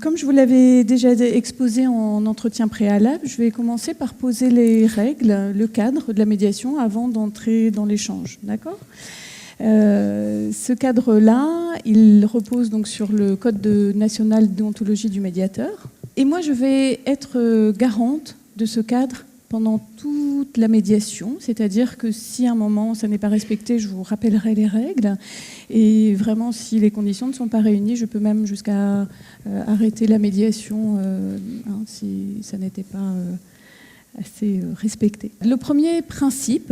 Comme je vous l'avais déjà exposé en entretien préalable, je vais commencer par poser les règles, le cadre de la médiation avant d'entrer dans l'échange. D'accord ? Ce cadre-là, il repose donc sur le Code national de déontologie du médiateur. Et moi, je vais être garante de ce cadre pendant toute la médiation, c'est-à-dire que si à un moment ça n'est pas respecté, je vous rappellerai les règles. Et vraiment, si les conditions ne sont pas réunies, je peux même jusqu'à arrêter la médiation si ça n'était pas assez respecté. Le premier principe,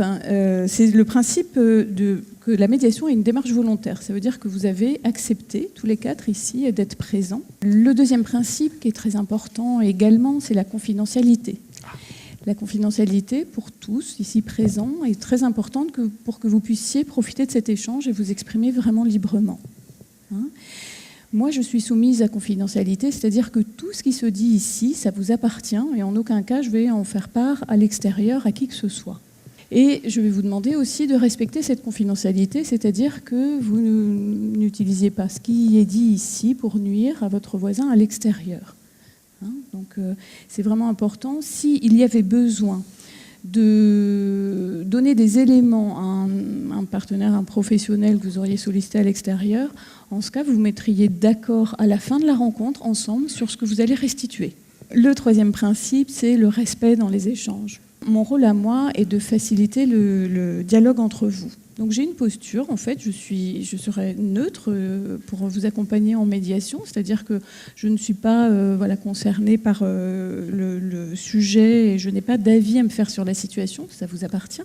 c'est le principe que la médiation est une démarche volontaire. Ça veut dire que vous avez accepté, tous les quatre ici, d'être présents. Le deuxième principe, qui est très important également, c'est la confidentialité. La confidentialité, pour tous ici présents, est très importante pour que vous puissiez profiter de cet échange et vous exprimer vraiment librement. Moi, je suis soumise à confidentialité, c'est-à-dire que tout ce qui se dit ici, ça vous appartient et en aucun cas, je vais en faire part à l'extérieur à qui que ce soit. Et je vais vous demander aussi de respecter cette confidentialité, c'est-à-dire que vous n'utilisiez pas ce qui est dit ici pour nuire à votre voisin à l'extérieur. Donc c'est vraiment important. S'il y avait besoin de donner des éléments à un partenaire, un professionnel que vous auriez sollicité à l'extérieur, en ce cas, vous vous mettriez d'accord à la fin de la rencontre ensemble sur ce que vous allez restituer. Le troisième principe, c'est le respect dans les échanges. Mon rôle à moi est de faciliter le dialogue entre vous. Donc j'ai une posture, en fait, je serai neutre pour vous accompagner en médiation, c'est-à-dire que je ne suis pas concernée par le sujet et je n'ai pas d'avis à me faire sur la situation, ça vous appartient.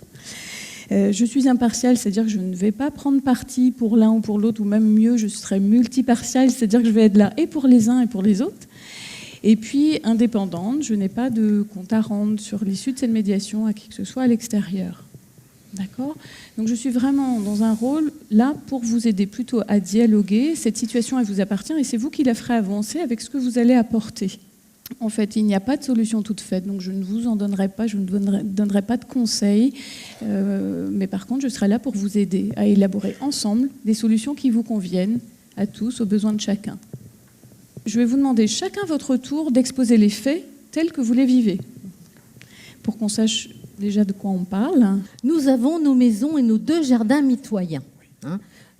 Je suis impartiale, c'est-à-dire que je ne vais pas prendre parti pour l'un ou pour l'autre, ou même mieux, je serai multipartiale, c'est-à-dire que je vais être là et pour les uns et pour les autres. Et puis indépendante, je n'ai pas de compte à rendre sur l'issue de cette médiation à qui que ce soit à l'extérieur. D'accord ? Donc je suis vraiment dans un rôle là pour vous aider plutôt à dialoguer. Cette situation, elle vous appartient et c'est vous qui la ferez avancer avec ce que vous allez apporter. En fait, il n'y a pas de solution toute faite, donc je ne vous en donnerai pas, je ne donnerai pas de conseils. Mais par contre, je serai là pour vous aider à élaborer ensemble des solutions qui vous conviennent à tous, aux besoins de chacun. Je vais vous demander chacun à votre tour d'exposer les faits tels que vous les vivez, pour qu'on sache déjà de quoi on parle. Nous avons nos maisons et nos 2 jardins mitoyens.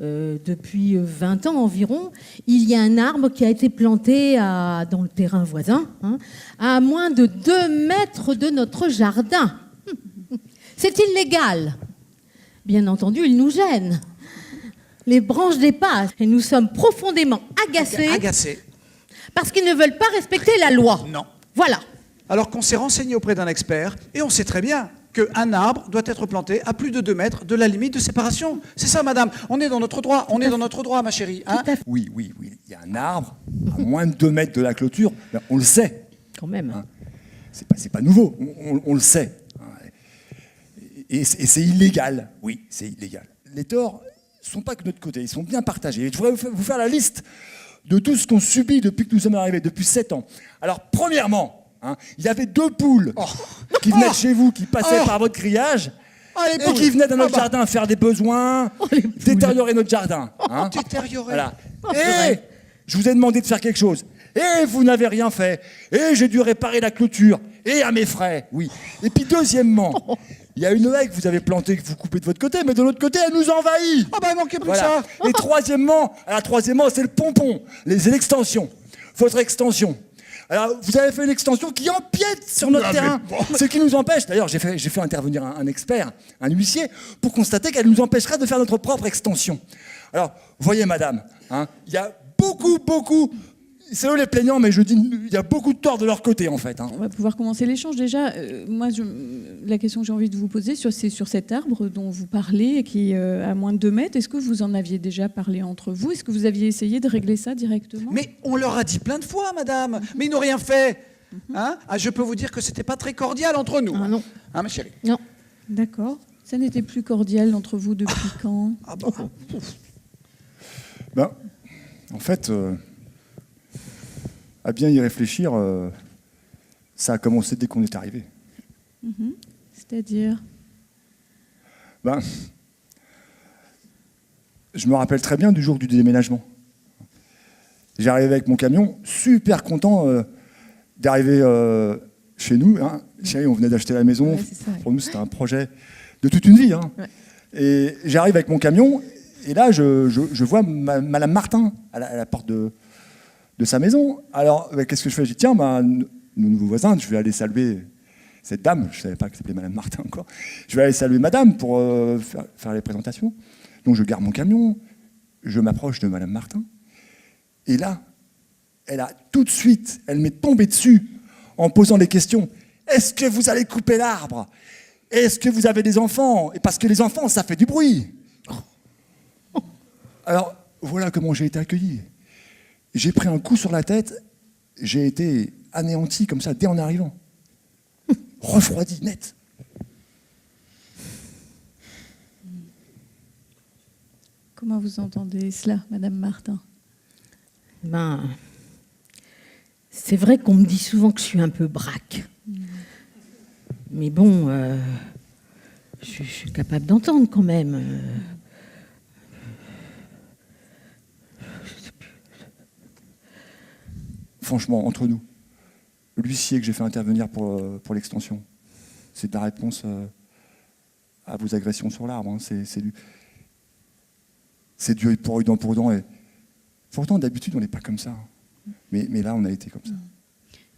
Depuis 20 ans environ, il y a un arbre qui a été planté dans le terrain voisin, à moins de 2 mètres de notre jardin. C'est illégal. Bien entendu, il nous gêne. Les branches dépassent et nous sommes profondément agacés. Parce qu'ils ne veulent pas respecter la loi. Non. Voilà. Alors qu'on s'est renseigné auprès d'un expert, et on sait très bien qu'un arbre doit être planté à plus de 2 mètres de la limite de séparation. C'est ça, madame. On est dans notre droit. On est dans notre droit, ma chérie. Oui. Il y a un arbre à moins de 2 mètres de la clôture. On le sait. Quand même. C'est pas nouveau. On le sait. Et c'est illégal. Oui, c'est illégal. Les torts ne sont pas que de notre côté. Ils sont bien partagés. Et je voudrais vous faire la liste de tout ce qu'on subit depuis que nous sommes arrivés, depuis 7 ans. Alors, premièrement, il y avait 2 poules qui venaient de chez vous, qui passaient par votre grillage, et qui venaient dans notre jardin faire des besoins, détériorer notre jardin. Détériorer. Voilà. Et je vous ai demandé de faire quelque chose. Et vous n'avez rien fait. Et j'ai dû réparer la clôture. Et à mes frais, oui. Et puis deuxièmement, il y a une haie que vous avez plantée, que vous coupez de votre côté, mais de l'autre côté, elle nous envahit. Il manquait plus que ça. Et troisièmement, c'est le pompon, l'extension. Votre extension. Alors, vous avez fait une extension qui empiète sur notre terrain, ce qui nous empêche. D'ailleurs, j'ai fait intervenir un expert, un huissier, pour constater qu'elle nous empêcherait de faire notre propre extension. Alors, voyez, madame, il y a beaucoup, c'est eux les plaignants, mais je dis, il y a beaucoup de torts de leur côté, en fait. On va pouvoir commencer l'échange. Déjà, moi, la question que j'ai envie de vous poser, c'est sur cet arbre dont vous parlez, qui est à moins de 2 mètres. Est-ce que vous en aviez déjà parlé entre vous? Est-ce que vous aviez essayé de régler ça directement? Mais on leur a dit plein de fois, madame. Mais ils n'ont rien fait. Je peux vous dire que c'était pas très cordial entre nous. Ah non. Ma chérie? Non. D'accord. Ça n'était plus cordial entre vous depuis quand? En fait... À bien y réfléchir, ça a commencé dès qu'on est arrivé. C'est-à-dire? Je me rappelle très bien du jour du déménagement. J'arrive avec mon camion, super content d'arriver chez nous. Hein. Chérie, on venait d'acheter la maison. Ouais, c'est ça, ouais. Pour nous, c'était un projet de toute une vie. Hein. Ouais. Et j'arrive avec mon camion, et là, je vois Madame Martin à la porte de sa maison. Alors, qu'est-ce que je fais? Je dis, tiens, nos nouveaux voisins, je vais aller saluer cette dame. Je ne savais pas qu'elle s'appelait Madame Martin encore. Je vais aller saluer Madame pour faire les présentations. Donc, je garde mon camion, je m'approche de Madame Martin. Et là, elle a tout de suite, elle m'est tombée dessus en posant des questions. Est-ce que vous allez couper l'arbre? Est-ce que vous avez des enfants? Et parce que les enfants, ça fait du bruit. Alors, voilà comment j'ai été accueilli. J'ai pris un coup sur la tête, j'ai été anéanti comme ça dès en arrivant. Refroidi, net. Comment vous entendez cela, Madame Martin? Ben, c'est vrai qu'on me dit souvent que je suis un peu braque. Mais bon, je suis capable d'entendre quand même. Franchement, entre nous, l'huissier que j'ai fait intervenir pour l'extension, c'est la réponse à vos agressions sur l'arbre. Hein. C'est du œil pour œil, dent pour dent. Et pourtant, d'habitude, on n'est pas comme ça. Mais là, on a été comme ça.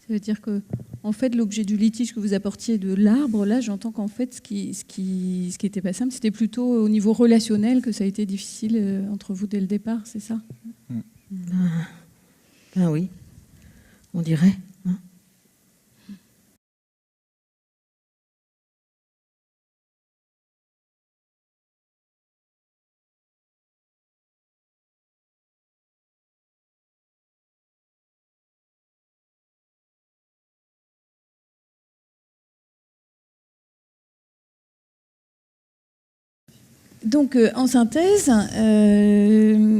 Ça veut dire que, en fait, l'objet du litige que vous apportiez de l'arbre, là, j'entends qu'en fait, ce qui était pas simple, c'était plutôt au niveau relationnel que ça a été difficile entre vous dès le départ, c'est ça? Ben oui, on dirait. Hein. Donc, en synthèse,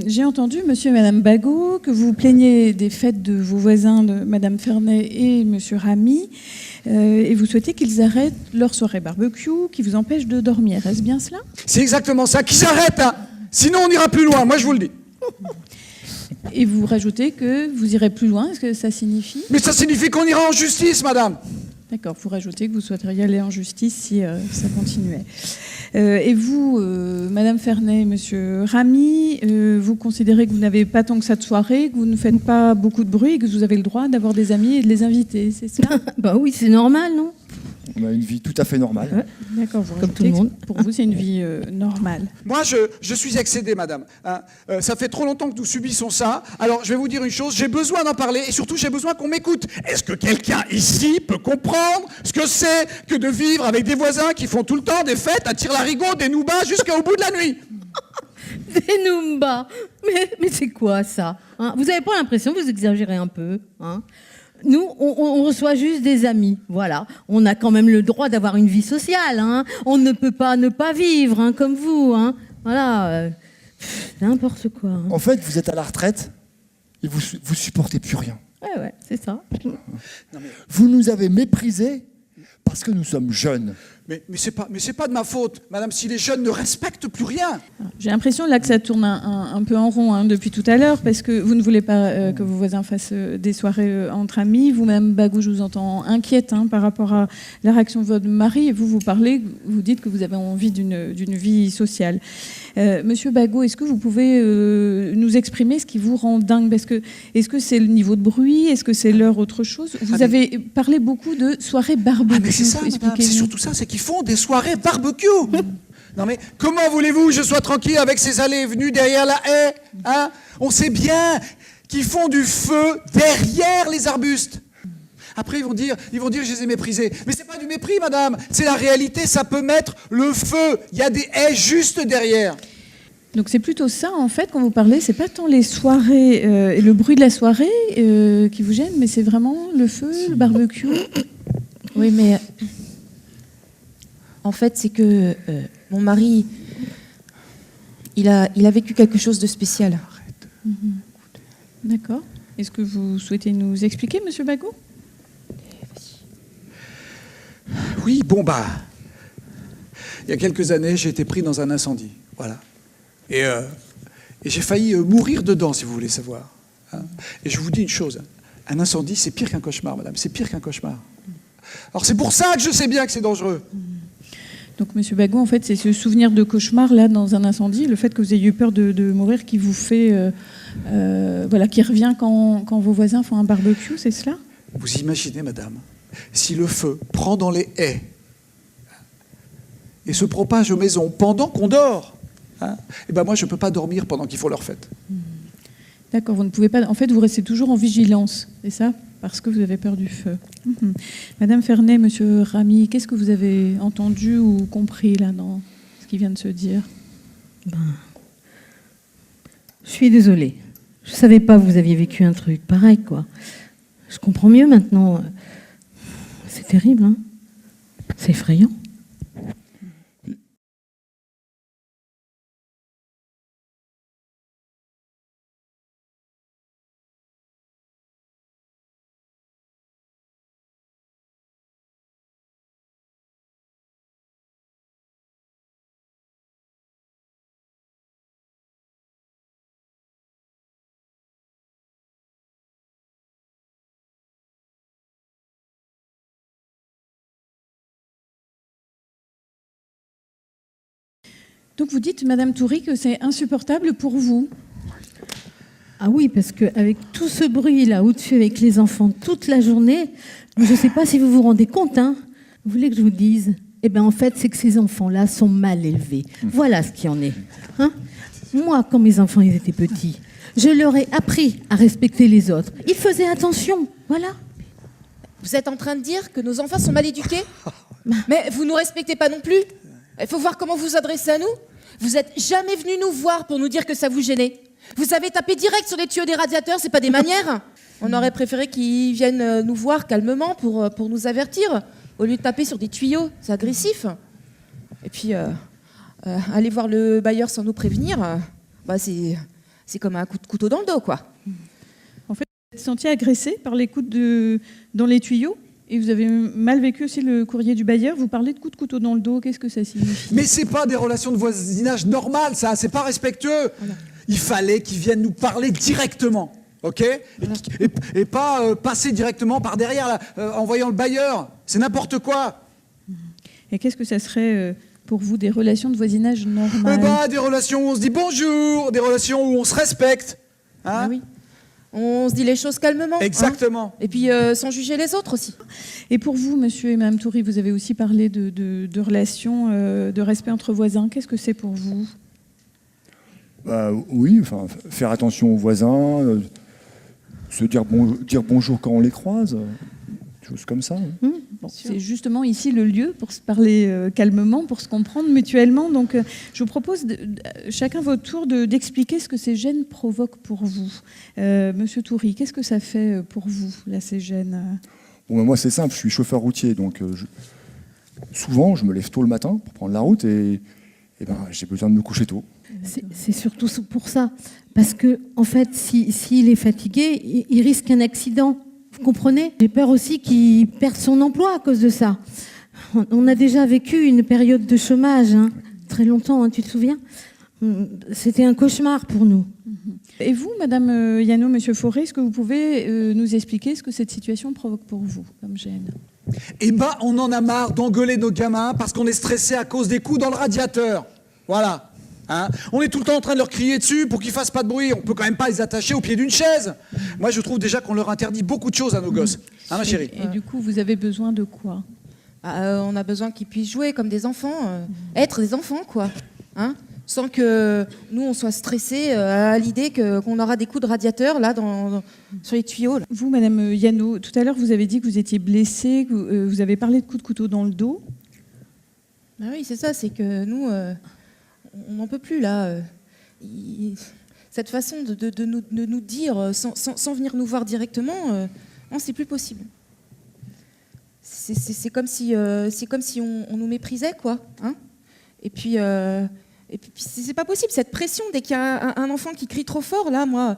j'ai entendu, monsieur et madame Bagot, que vous vous plaignez des fêtes de vos voisins, de madame Ferney et monsieur Ramy, et vous souhaitez qu'ils arrêtent leur soirée barbecue qui vous empêche de dormir. Est-ce bien cela? C'est exactement ça, qu'ils arrêtent, hein. Sinon on ira plus loin, moi je vous le dis. Et vous rajoutez que vous irez plus loin. Est-ce que ça signifie? Mais ça signifie qu'on ira en justice, madame. D'accord, vous rajoutez que vous souhaiteriez aller en justice si ça continuait. Et vous, Madame Ferney, Monsieur Ramy, vous considérez que vous n'avez pas tant que ça de soirée, que vous ne faites pas beaucoup de bruit et que vous avez le droit d'avoir des amis et de les inviter, c'est ça? Bah oui, c'est normal, non? On a une vie tout à fait normale. Ouais, d'accord, vous Comme tout rajoutez le monde. que pour vous, c'est une vie normale. Moi, je suis excédé, madame. Hein. Ça fait trop longtemps que nous subissons ça. Alors, je vais vous dire une chose, j'ai besoin d'en parler et surtout, j'ai besoin qu'on m'écoute. Est-ce que quelqu'un ici peut comprendre ce que c'est que de vivre avec des voisins qui font tout le temps des fêtes à tire-larigot, des noubas jusqu'au bout de la nuit? Des Numba. Mais c'est quoi ça, hein? Vous n'avez pas l'impression que vous exagérez un peu, hein? Nous, on reçoit juste des amis, voilà. On a quand même le droit d'avoir une vie sociale, hein. On ne peut pas ne pas vivre, hein, comme vous, hein. Voilà, n'importe quoi. Hein. En fait, vous êtes à la retraite et vous supportez plus rien. Ouais, c'est ça. Vous nous avez méprisés parce que nous sommes jeunes. Mais c'est pas de ma faute, madame, si les jeunes ne respectent plus rien. J'ai l'impression là que ça tourne un peu en rond depuis tout à l'heure, parce que vous ne voulez pas que vos voisins fassent des soirées entre amis. Vous-même, Bagot, je vous entends inquiète par rapport à la réaction de votre mari, et vous parlez, vous dites que vous avez envie d'une vie sociale. Monsieur Bagot, est-ce que vous pouvez nous exprimer ce qui vous rend dingue? Parce que est-ce que c'est le niveau de bruit? Est-ce que c'est l'heure autre chose? Vous avez parlé beaucoup de soirées barbecue. Ah mais c'est ça, madame, c'est surtout ça, c'est qu'ils font des soirées barbecue. Non mais comment voulez-vous que je sois tranquille avec ces allées et venues derrière la haie, hein? On sait bien qu'ils font du feu derrière les arbustes. Après ils vont dire je les ai méprisés. Mais c'est pas du mépris, madame, c'est la réalité, ça peut mettre le feu. Il y a des haies juste derrière. Donc c'est plutôt ça, en fait, quand vous parlez, c'est pas tant les soirées et le bruit de la soirée qui vous gêne, mais c'est vraiment le feu, le barbecue. Oui, mais en fait, c'est que mon mari, il a vécu quelque chose de spécial. D'accord. Est-ce que vous souhaitez nous expliquer, Monsieur Bagot? Oui, bon bah, il y a quelques années, j'ai été pris dans un incendie, voilà. Et j'ai failli mourir dedans, si vous voulez savoir. hein. Et je vous dis une chose, un incendie, c'est pire qu'un cauchemar, madame, c'est pire qu'un cauchemar. Alors c'est pour ça que je sais bien que c'est dangereux. Donc, Monsieur Bagot, en fait, c'est ce souvenir de cauchemar là dans un incendie, le fait que vous ayez eu peur de mourir, qui vous fait, voilà, qui revient quand vos voisins font un barbecue, c'est cela? Vous imaginez, madame, si le feu prend dans les haies et se propage aux maisons pendant qu'on dort, hein, et ben moi je ne peux pas dormir pendant qu'ils font leur fête. D'accord, vous ne pouvez pas. En fait, vous restez toujours en vigilance, c'est ça? Parce que vous avez peur du feu. Madame Fernet, Monsieur Ramy, qu'est-ce que vous avez entendu ou compris là dans ce qui vient de se dire? Je suis désolée. Je ne savais pas que vous aviez vécu un truc pareil, quoi. Je comprends mieux maintenant. C'est terrible, hein? C'est effrayant. Donc vous dites, Madame Toury, que c'est insupportable pour vous. Ah oui, parce qu'avec tout ce bruit-là au-dessus avec les enfants toute la journée, je ne sais pas si vous vous rendez compte, hein. Vous voulez que je vous dise? Eh bien, en fait, c'est que ces enfants-là sont mal élevés. Voilà ce qu'il en est. Hein? Moi, quand mes enfants ils étaient petits, je leur ai appris à respecter les autres. Ils faisaient attention, voilà. Vous êtes en train de dire que nos enfants sont mal éduqués? Mais vous nous respectez pas non plus. Il faut voir comment vous vous adressez à nous. Vous n'êtes jamais venus nous voir pour nous dire que ça vous gênait. Vous avez tapé direct sur les tuyaux des radiateurs, c'est pas des manières. On aurait préféré qu'ils viennent nous voir calmement pour nous avertir, au lieu de taper sur des tuyaux, c'est agressif. Et puis, aller voir le bailleur sans nous prévenir, c'est comme un coup de couteau dans le dos, quoi. En fait, vous êtes senti agressé par les coups dans les tuyaux? Et vous avez mal vécu aussi le courrier du bailleur. Vous parlez de coups de couteau dans le dos. Qu'est-ce que ça signifie? Mais c'est pas des relations de voisinage normales, ça. C'est pas respectueux. Voilà. Il fallait qu'ils viennent nous parler directement, ok? Et pas passer directement par derrière là, en voyant le bailleur. C'est n'importe quoi. Et qu'est-ce que ça serait pour vous des relations de voisinage normales? Des relations où on se dit bonjour, des relations où on se respecte. Hein? Ah oui. On se dit les choses calmement. Exactement. Hein, et puis sans juger les autres aussi. Et pour vous, Monsieur et Madame Toury, vous avez aussi parlé de relations, de respect entre voisins. Qu'est-ce que c'est pour vous? Oui, enfin, faire attention aux voisins, se dire bonjour quand on les croise, choses comme ça. Bon, c'est justement ici le lieu pour se parler calmement, pour se comprendre mutuellement. Donc, je vous propose, chacun votre tour, d'expliquer ce que ces gènes provoquent pour vous. Monsieur Toury, qu'est-ce que ça fait pour vous, là, ces gènes? Bon, moi, c'est simple, je suis chauffeur routier, donc souvent, je me lève tôt le matin pour prendre la route et j'ai besoin de me coucher tôt. C'est surtout pour ça. Parce que, en fait, s'il est fatigué, il risque un accident. Vous comprenez? J'ai peur aussi qu'il perde son emploi à cause de ça. On a déjà vécu une période de chômage, hein, très longtemps, hein, tu te souviens? C'était un cauchemar pour nous. Et vous, Madame Yano, Monsieur Fauré, est-ce que vous pouvez nous expliquer ce que cette situation provoque pour vous comme gêne? Eh ben, on en a marre d'engueuler nos gamins parce qu'on est stressé à cause des coups dans le radiateur. Voilà. Hein, on est tout le temps en train de leur crier dessus pour qu'ils fassent pas de bruit. On peut quand même pas les attacher au pied d'une chaise. Moi, je trouve déjà qu'on leur interdit beaucoup de choses à nos gosses. Hein, ma chérie? Et du coup, vous avez besoin de quoi? On a besoin qu'ils puissent jouer comme des enfants, être des enfants, quoi. Hein, sans que nous, on soit stressés à l'idée qu'on aura des coups de radiateur là, sur les tuyaux. Là. Vous, Madame Yano, tout à l'heure, vous avez dit que vous étiez blessée, que vous avez parlé de coups de couteau dans le dos. Ah oui, c'est ça, c'est que nous... on n'en peut plus, là. Cette façon de nous dire, sans venir nous voir directement, non, c'est plus possible. C'est comme si on nous méprisait, quoi. Hein, et puis c'est pas possible, cette pression, dès qu'il y a un enfant qui crie trop fort, là, moi,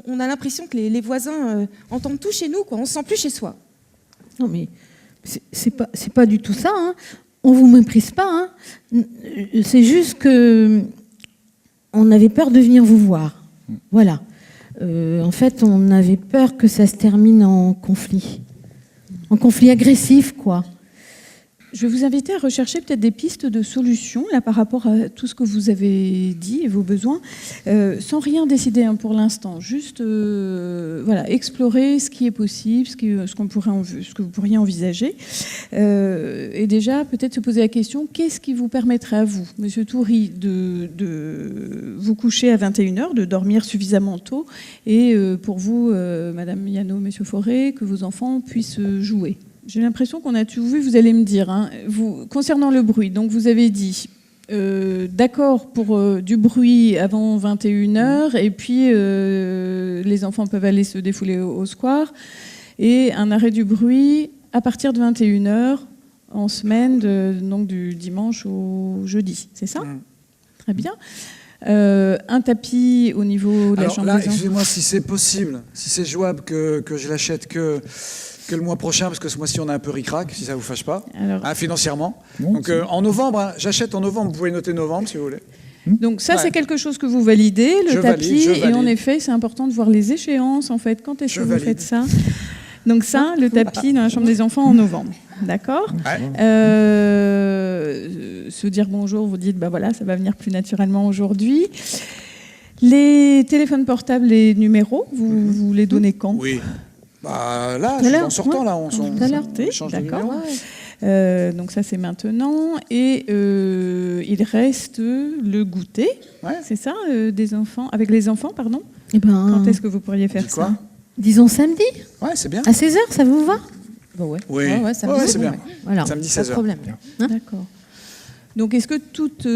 on a l'impression que les voisins entendent tout chez nous, quoi. On se sent plus chez soi. Non, mais c'est pas du tout ça, hein. On vous méprise pas, hein. C'est juste que on avait peur de venir vous voir. Voilà. En fait, on avait peur que ça se termine en conflit agressif, quoi. Je vais vous inviter à rechercher peut-être des pistes de solutions là, par rapport à tout ce que vous avez dit et vos besoins, sans rien décider pour l'instant. Juste voilà, explorer ce qui est possible, ce que vous pourriez envisager. Et déjà, peut-être se poser la question, qu'est-ce qui vous permettrait à vous, Monsieur Toury, de vous coucher à 21h, de dormir suffisamment tôt, et pour vous, Madame Miano, Monsieur Fauré, que vos enfants puissent jouer? J'ai l'impression qu'on a tout vu, vous allez me dire. Hein. Concernant le bruit, donc vous avez dit d'accord pour du bruit avant 21h, et puis les enfants peuvent aller se défouler au square, et un arrêt du bruit à partir de 21h en semaine, donc du dimanche au jeudi, c'est ça? Très bien. Un tapis au niveau de la chambre des enfants. Excusez-moi, si c'est possible, si c'est jouable que je l'achète que le mois prochain, parce que ce mois-ci on a un peu ric-rac, si ça vous fâche pas, financièrement. Non, donc en novembre, j'achète en novembre, vous pouvez noter novembre si vous voulez. Donc ça, c'est quelque chose que vous validez, le tapis, et en effet, c'est important de voir les échéances, en fait. Quand est-ce que vous faites ça? Donc ça, le tapis dans la chambre des enfants en novembre, d'accord? Se dire bonjour, vous dites, bah voilà, ça va venir plus naturellement aujourd'hui. Les téléphones portables, les numéros, vous les donnez quand? Oui. Bah là, en sortant, là, on change de numéro. Donc ça, c'est maintenant. Et il reste le goûter, c'est ça, des enfants, avec les enfants, pardon. Eh ben, quand est-ce que vous pourriez faire ça? Disons samedi. Ouais, c'est bien. À 16h, ça vous va? Bon, ouais. Oui, samedi, c'est bien. Voilà. Samedi Pas de 16h. problème. Hein? D'accord. Donc, est-ce que toutes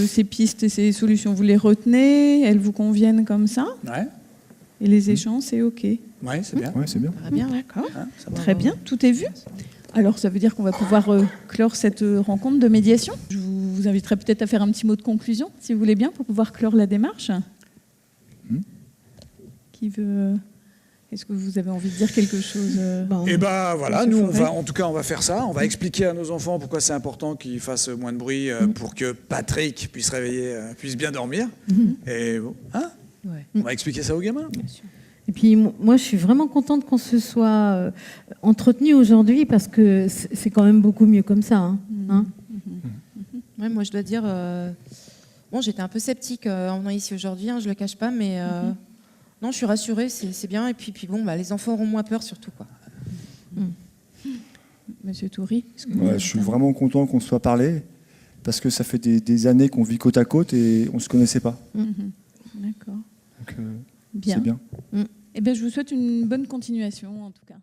ces pistes et ces solutions, vous les retenez? Elles vous conviennent comme ça? Ouais. Et les échanges, c'est OK? Oui, c'est bien. Ouais, c'est bien. Très bien. D'accord. Ça va. Très bien. Tout est vu? Alors, ça veut dire qu'on va pouvoir clore cette rencontre de médiation. Je vous inviterai peut-être à faire un petit mot de conclusion, si vous voulez bien, pour pouvoir clore la démarche. Qui veut... Est-ce que vous avez envie de dire quelque chose? Et ben voilà, Monsieur nous, Fauré. en tout cas, on va faire ça. On va expliquer à nos enfants pourquoi c'est important qu'ils fassent moins de bruit pour que Patrick puisse puisse bien dormir. Et on va expliquer ça aux gamins. Et puis moi, je suis vraiment contente qu'on se soit entretenu aujourd'hui parce que c'est quand même beaucoup mieux comme ça. Hein. Ouais, moi, je dois dire, bon, j'étais un peu sceptique en venant ici aujourd'hui, je le cache pas, mais non, je suis rassurée, c'est bien. Et puis bon, les enfants auront moins peur surtout, quoi. Monsieur Toury, Ouais, je suis vraiment content qu'on se soit parlé parce que ça fait des années qu'on vit côte à côte et on ne se connaissait pas. D'accord. Donc, Bien. c'est bien. Eh bien, je vous souhaite une bonne continuation, en tout cas.